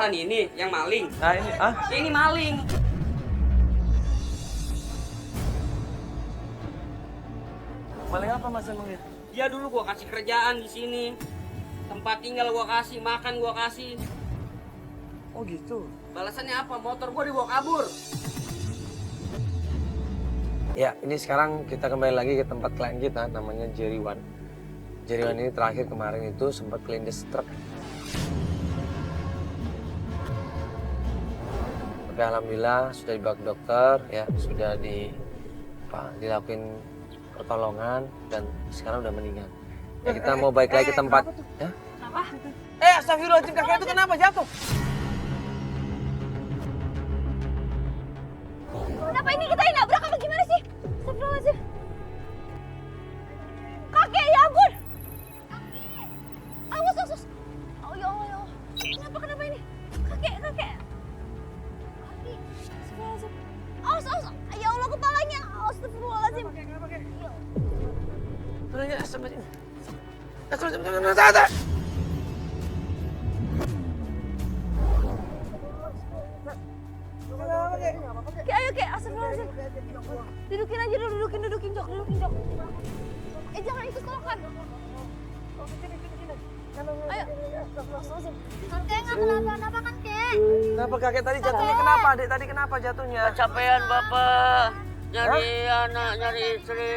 laporan ini yang maling. Nah ini, Ini maling. maling apa mas emangnya? Dia dulu gua kasih kerjaan di sini. Tempat tinggal gua kasih, makan gua kasih. Oh gitu. Balasannya apa? Motor gua dibawa kabur. Ya, ini sekarang kita kembali lagi ke tempat klien kita, namanya Jerry Wan. Jerry Wan ini terakhir kemarin itu sempat kelindes truk. Tapi alhamdulillah sudah dibawa ke dokter, ya sudah dilakuin pertolongan dan sekarang udah meninggal. Ya, kita mau balik lagi ke tempat. Ya? Kenapa? Astagfirullahaladzim, kakek itu kenapa jatuh? Kenapa ini kita yang nabrak apa gimana sih? Astagfirullahaladzim. Kakek, ya ampun. Awas, awas. Oh ya Allah, ya Allah. Kenapa ini? Kakek. Kaki. Astagfirullahaladzim. Awas. Ya Allah, kepalanya. Astagfirullahaladzim. Turunnya, astagfirullahaladzim. Kek, ayo Kek, astagfirullahaladzim. Dudukin aja dulu, dudukin Jok. Jangan ikut kolokan. Ayo. Astagfirullahaladzim. Kakek nggak kenapa-napa kan Kek? Kenapa kakek tadi jatuhnya? Kenapa adik tadi kenapa jatuhnya? Kecapean bapak. Nyari anak, nyari istri.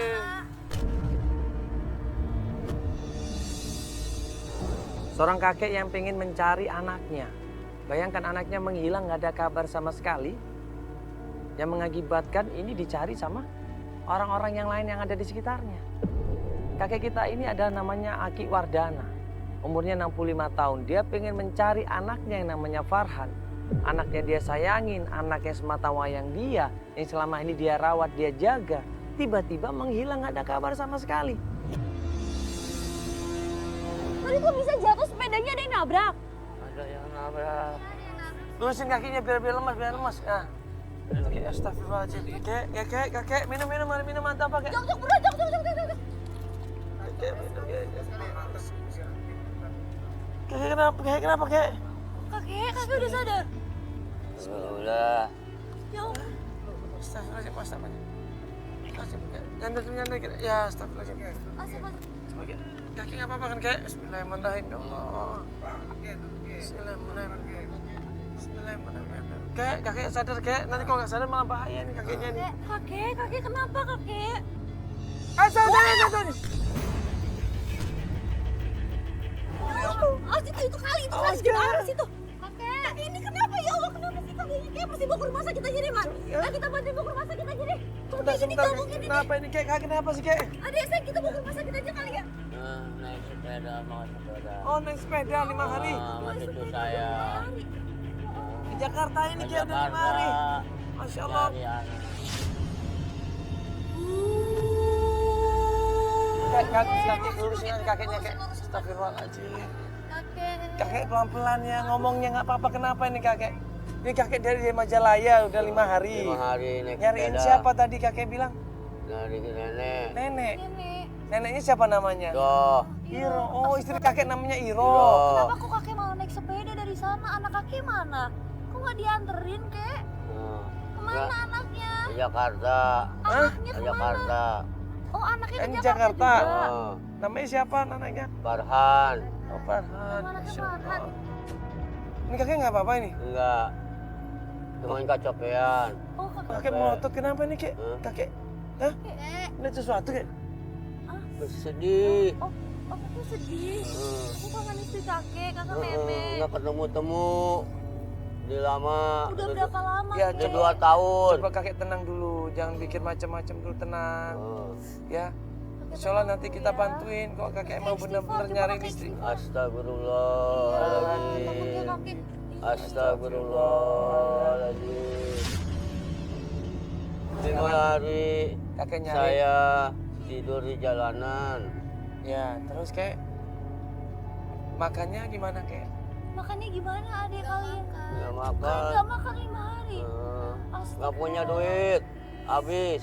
Seorang kakek yang pengen mencari anaknya. Bayangkan anaknya menghilang, nggak ada kabar sama sekali. Yang mengakibatkan ini dicari sama orang-orang yang lain yang ada di sekitarnya. Kakek kita ini ada namanya Aki Wardana. Umurnya 65 tahun. Dia pengen mencari anaknya yang namanya Farhan. Anaknya dia sayangin, anaknya semata wayang dia. Yang selama ini dia rawat, dia jaga. Tiba-tiba menghilang, nggak ada kabar sama sekali. Tadi kok bisa jatuh sepedanya ada yang nabrak? Ada yang nabrak. Lurusin kakinya biar lemas, Nah. Oke, astagfirullahaladzim. Kakek, minum, mantap apa, Kek? Jok, bro, Jok. Kakek kenapa, Kek? Kakek udah sadar. Udah. Ya Allah. Astagfirullahaladzim. Nyantai, Kek. Ya, astagfirullahaladzim. Astagfirullah. Kakek nggak apa-apa kan, Kek? Bismillahirrahmanirrahim, ya Allah. Bismillahirrahmanirrahim. Kakek sadar, Kek. Nanti kalau nggak sadar malah bahaya nih kakeknya nih. Kakek kenapa kakek? Sadar. Itu kali di arah situ. Kakek ini kenapa ya Allah, kenapa sih kakeknya? Kayak pasti bawa ke rumah sakit aja deh, Man. Nah, kita bantuin bawa ke rumah sakit aja deh. Sebentar. Kenapa ini, Kek? Kakek kenapa sih, Kek? Adek saya kita bawa ke rumah sakit aja kali ya. Naik sepeda, mau sepeda. Oh, naik sepeda 5 hari. Sama cucu saya. Di Jakarta ini, Kek, udah 5 hari. Masya Allah. Cari anak. Kakek lurusin aja kakeknya, Kek. Astagfirullahaladzim. Kakek pelan-pelan ya, ngomongnya nggak apa-apa. Kenapa ini, kakek? Ini kakek dari Majalaya, udah 5 hari. 5 hari naik Nyariin sepeda. siapa tadi kakek bilang? Nyari nenek. Nenek. Neneknya siapa namanya? Tuh. Iro. Oh, istri kakek namanya Iro. Iro. Kenapa kok kakek malah naik sepeda dari sana? Anak kakek mana? Kok nggak dianterin, Kek? Kemana anaknya? Ke Jakarta. Anaknya Ke kemana? Jakarta. Oh, anaknya Kan ke di Jakarta Jakarta. juga. Oh, Namanya siapa anaknya? Farhan. Oh, Farhan. Anaknya Masya Farhan. Allah. Ini kakek nggak apa-apa ini? Enggak. Cuman kecapean. Oh, kakek. Kakek melotot kenapa nih, Kek? Hah? Kakek, hah? Kek. Ini sesuatu, Kek? Sedih. Oh, kakek sedih. Hmm. Aku kangen istri kakek nenek. Nggak ketemu-temu. Udah lama. Udah berapa lama, Ya, Kek? Udah 2 tahun. Coba kakek tenang dulu, jangan bikin macam-macam dulu, tenang. Oh. Ya, insya Allah nanti kita bantuin kok kakek mau bener-bener nyariin istri. Astagfirullahaladzim. Astagfirullahaladzim. 5 hari Kakek nyari. saya tidur di jalanan. Ya, terus kayak makannya gimana, Kek? Makannya gimana adek kalian? Nggak Kan makan. nggak makan 5 hari. Nggak punya duit. Habis.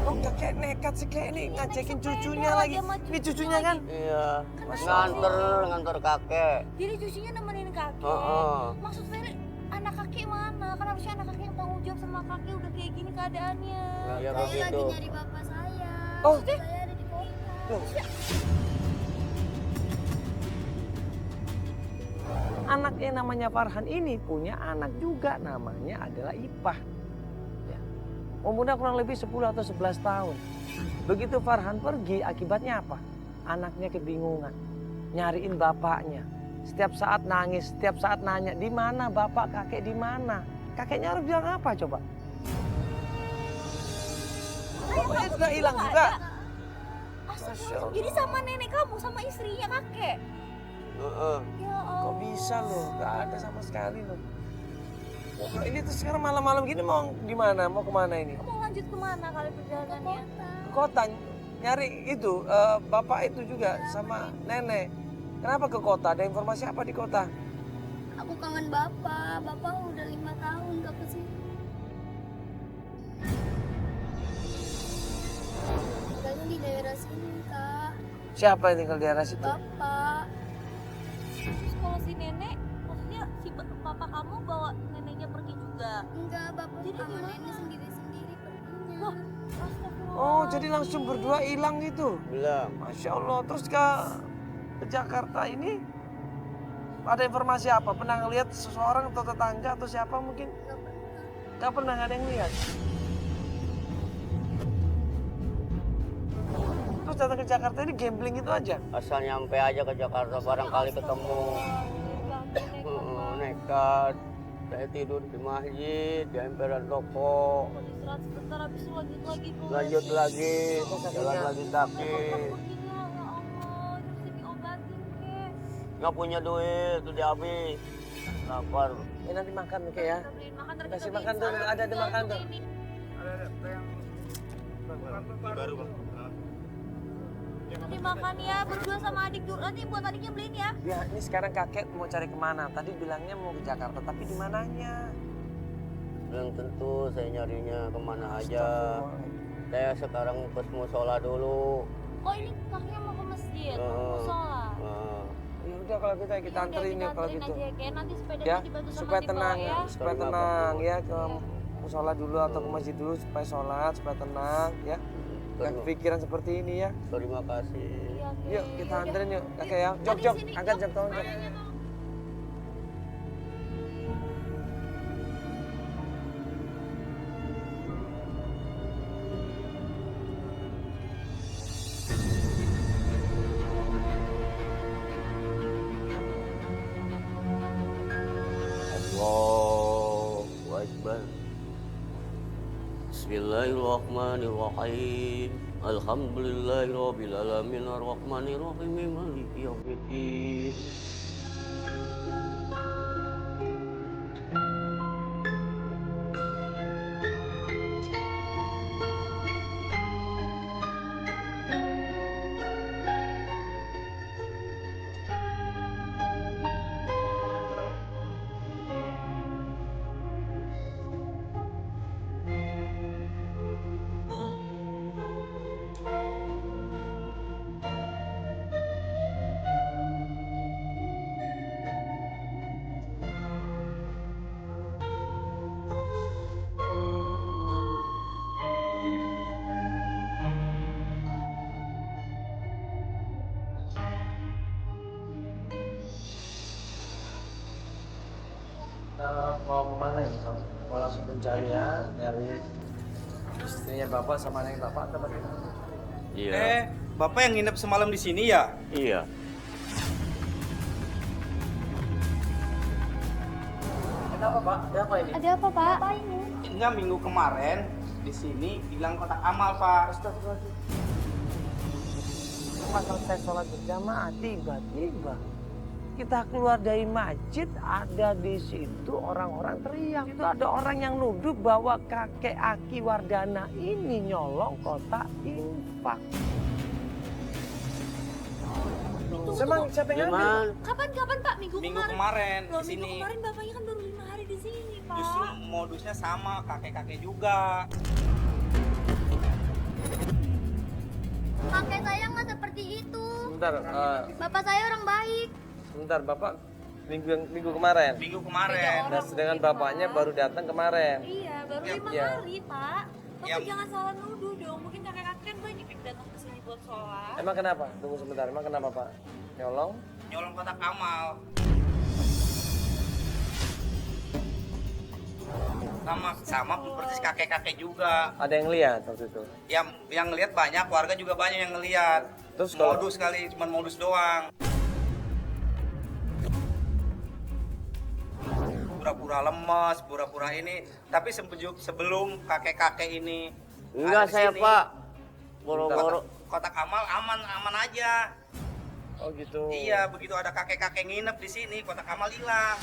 Oh, Oh, kakek nekat sih kayak ini ngajakin sepeda cucunya lagi lagi. sama Ini cucunya kan? Iya, Masya Allah. nganter kakek. Jadi cucunya nemenin kakek. Heeh. Maksud Ferry, anak kakek mana? Kan harusnya anak kakek yang tanggung jawab sama kakek udah kayak gini keadaannya. Ya Saya begitu. lagi nyari bapak saya. Oh. Saya ada di kota. Loh. Anak yang namanya Farhan ini punya anak juga namanya adalah Ipah. Ya. Umurnya kurang lebih 10 atau 11 tahun. Begitu Farhan pergi akibatnya apa? Anaknya kebingungan. Nyariin bapaknya. Setiap saat nangis, setiap saat nanya, di mana bapak kakek di mana? Kakeknya harus bilang apa coba? Bapaknya sudah hilang juga. Astagfirullah. Jadi sama nenek kamu, sama istrinya kakek. Heeh. Ya Allah. Kok bisa loh? Gak ada sama sekali loh. Loh, ini tuh sekarang malam-malam gini mau di mana? Mau kemana ini? Kamu lanjut kemana kali perjalanannya? Ke kota nyari itu bapak itu juga sama nenek. Kenapa ke kota? Ada informasi apa di kota? Aku kangen bapak. Bapak udah 5 tahun gak kesini. Tinggalnya di daerah sini, Kak. Siapa yang tinggal di daerah situ? Bapak. Terus kalau si nenek, maksudnya si papa kamu bawa neneknya pergi juga? Enggak, bapak Jadi sama gimana? nenek sendiri-sendiri perginya. Wah, astagfirullah. Oh, jadi langsung berdua hilang gitu. Bilang. Masya Allah. Terus ke Jakarta ini ada informasi apa? Pernah ngelihat seseorang atau tetangga atau siapa mungkin? Enggak pernah. Gak pernah ada yang lihat. Terus datang ke Jakarta ini gambling itu aja. Asal nyampe aja ke Jakarta barangkali ketemu. Heeh, nekat. Saya tidur di masjid, di emperan toko. Istirahat sebentar habis itu lanjut lagi tuh. Lanjut lagi, jalan lagi kaki. Ya Allah, mesti diobatin kek. Nggak punya duit, tuh dihabis. Lapar. Ini nanti makan nih kayak ya. Kita beliin makan ntar Kasih kita makan beliin tuh, sana. ada di makan tuh. Ini. Nanti makan ya berdua sama adik dulu. Nanti buat adiknya beliin ya. Ya, ini sekarang kakek mau cari kemana? Tadi bilangnya mau ke Jakarta, tapi di mananya? Belum tentu saya nyarinya kemana aja. Astagfirullah. Saya sekarang ke musola dulu. Oh ini kakeknya mau ke masjid, mau Heeh. musola. Heeh. Ya udah kalau gitu kita anterin yuk kalau gitu. Aja ya, kayak nanti sepedanya Ya, dibantu sama supaya Tifa tenang, ya. supaya Terima tenang kasih. ya ke musola dulu atau ke masjid dulu supaya sholat, supaya tenang ya. Gak Terima- kepikiran seperti ini ya. Terima kasih. Iya, Kek. Yuk kita Yaudah. anterin yuk kakek ya. Jok, Adi, jok, sini, angkat Jok. jok tolong jok. Ayahnya tolong. Allahu Akbar. Bismillahirrahmanirrahim. Alhamdulillahirabbil alamin arrahmanirrahim maliki yaumiddin. Kita mau kemana ini? Mau langsung pencarian dari istrinya bapak sama anak bapak atau bagaimana? Iya. Bapak yang nginep semalam di sini ya? Iya. Kenapa pak? Ada apa ini? Ada apa Pak? Apa ini? Enggak, minggu kemarin di sini hilang kotak amal, Pak. Astagfirullahaladzim. Pas selesai sholat berjamaah tiba-tiba kita keluar dari masjid, ada di situ orang-orang teriak. Itu ada orang yang nuduh bahwa kakek Aki Wardana ini nyolong kotak infak. Emang siapa yang ngambil? Gimana? Kapan Pak? Minggu Minggu kemarin. kemarin Loh, di minggu sini. kemarin bapaknya kan baru 5 hari di sini Pak. Justru modusnya sama, kakek-kakek juga. Kakek saya nggak seperti itu. Sebentar, Bapak saya orang baik. sebentar Bapak minggu kemarin. Minggu kemarin. Nah, sedangkan bapaknya baru datang kemarin. Iya, baru 5 Iya. hari, Pak. Bapak Yang- jangan salah nuduh dong. Mungkin kakek-kakek kan banyak yang datang ke sini buat sholat. Emang kenapa? Tunggu sebentar, emang kenapa Pak? Nyolong? Nyolong kotak amal. Sama persis kakek-kakek juga. Ada yang lihat waktu itu? Yang ngelihat banyak, warga juga banyak yang ngelihat. Terus kalau- Modus kali, cuma modus doang. Pura-pura lemas, pura-pura ini. Tapi sebelum kakek-kakek ini Enggak ada di saya sini, Pak. Boro-boro. kotak amal aman aja. Oh gitu. Iya, begitu ada kakek-kakek nginep di sini, kotak amal hilang.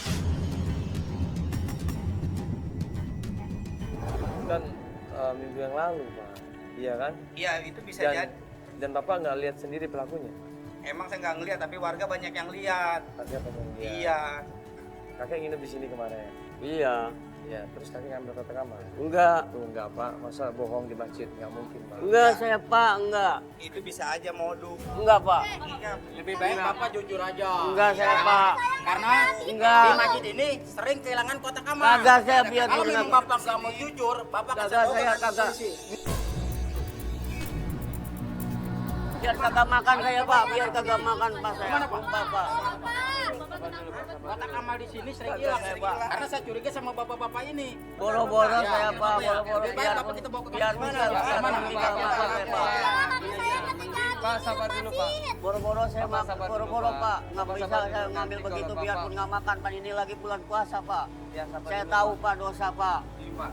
Kan minggu yang lalu Pak. Iya kan? Iya, itu bisa Dan, jadi. dan Bapak nggak lihat sendiri pelakunya? Emang saya nggak ngeliat, tapi warga banyak yang lihat. Kakek apa yang lihat? Iya. Kakek nginep di sini kemarin. Iya. Iya, terus kakek ngambil kotak amal. Enggak. Tuh enggak Pak, masa bohong di masjid? Nggak mungkin Pak. Enggak saya Pak, enggak. Itu bisa aja modus. Enggak Pak. Iya, Lebih baik Bapak jujur aja. Enggak saya Pak. Karena Enggak. di masjid ini sering kehilangan kotak amal. Kagak saya biar Kalau dulu. memang Bapak nggak mau jujur, Bapak Kagak, kasih tahu saya ke kagak. polisi. Biar kagak makan saya Pak, biar kagak makan Pak saya. Gimana, Pak? Sumpah, Pak. Kotak amal di sini sering Kagak, hilang. saya, Pak. Karena saya curiga sama bapak-bapak ini. Boro-boro Ya, saya Pak, kenapa ya? boro-boro Lebih baik biar Bapak kita bawa ke biar mana? bisa Mana, tinggal Pak? makan saya Pak. Pak, sabar dulu Pak. Boro-boro saya Bapak makan, sabar dulu, boro-boro Pak. Pak. Nggak Bapak bisa sabar saya dulu, ngambil nanti begitu kalau biarpun Bapak- nggak makan Pak. Ini lagi bulan puasa Pak. Ya, sabar Saya dulu, tahu Pak. Pak dosa Pak.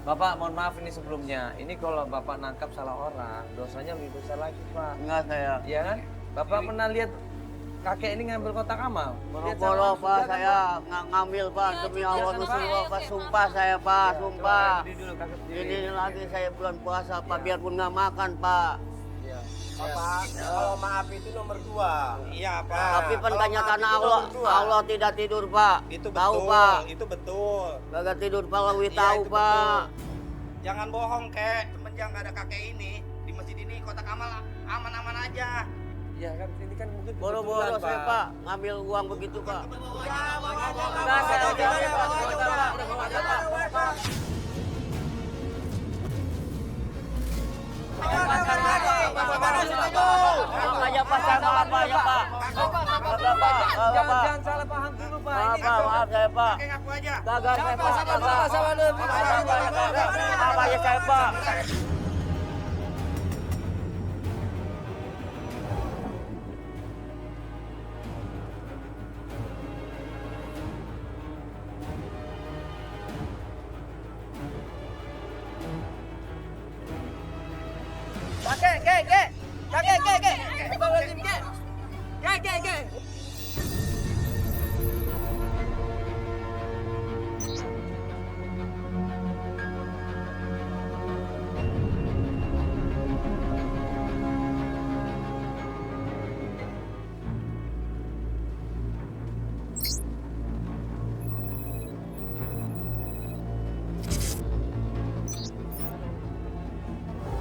Bapak, mohon maaf ini sebelumnya. Ini kalau Bapak nangkap salah orang, dosanya lebih besar lagi Pak. Enggak saya. Iya kan? Bapak pernah lihat kakek ini ngambil kotak amal? Lihat Boro-boro sama Pak, sudah kan, saya nggak ngambil Pak. Demi Allah Biasa, Pak. Rasulullah Pak. Sumpah saya Pak, Ya, sumpah. coba berdiri dulu, kakek berdiri. Ini lagi saya bulan puasa Pak. Ya. Biarpun nggak makan Pak. Iya. Bapak, kalau maaf itu nomor 2. Iya, Pak. Tapi kalau pentanyakan maaf itu Allah, nomor 2. Allah tidak tidur Pak. Itu Tahu betul. Pak. Itu betul. Kagak tidur Pak, lebih Iya, tahu itu Pak. betul. Jangan bohong, Kek. Semenjak nggak ada kakek ini, di masjid ini kotak amal aman-aman aja. Iya kan, ini kan mungkin Boro-boro kebetulan, saya Pak, ngambil uang begitu Pak. Enggak, saya udah Pak. Makanya Pak, saya maaf Pak ya Pak. Kagak Pak, kagak Jangan, Pak. jangan salah paham dulu Pak. Maaf Ini Pak, maaf saya Pak. Kakek ngaku aja. Kagak saya Pak, kagak. Maaf aja saya Pak.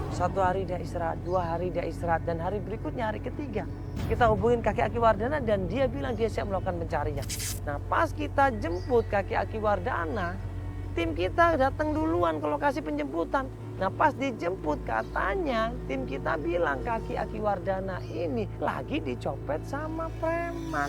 Satu hari dia istirahat, 2 hari dia istirahat, dan hari berikutnya hari ketiga kita hubungin kakek Aki Wardana dan dia bilang dia siap melakukan pencarian. Nah pas kita jemput kakek Aki Wardana, tim kita datang duluan ke lokasi penjemputan. Nah pas dijemput katanya tim kita bilang kaki Aki Wardana ini lagi dicopet sama preman.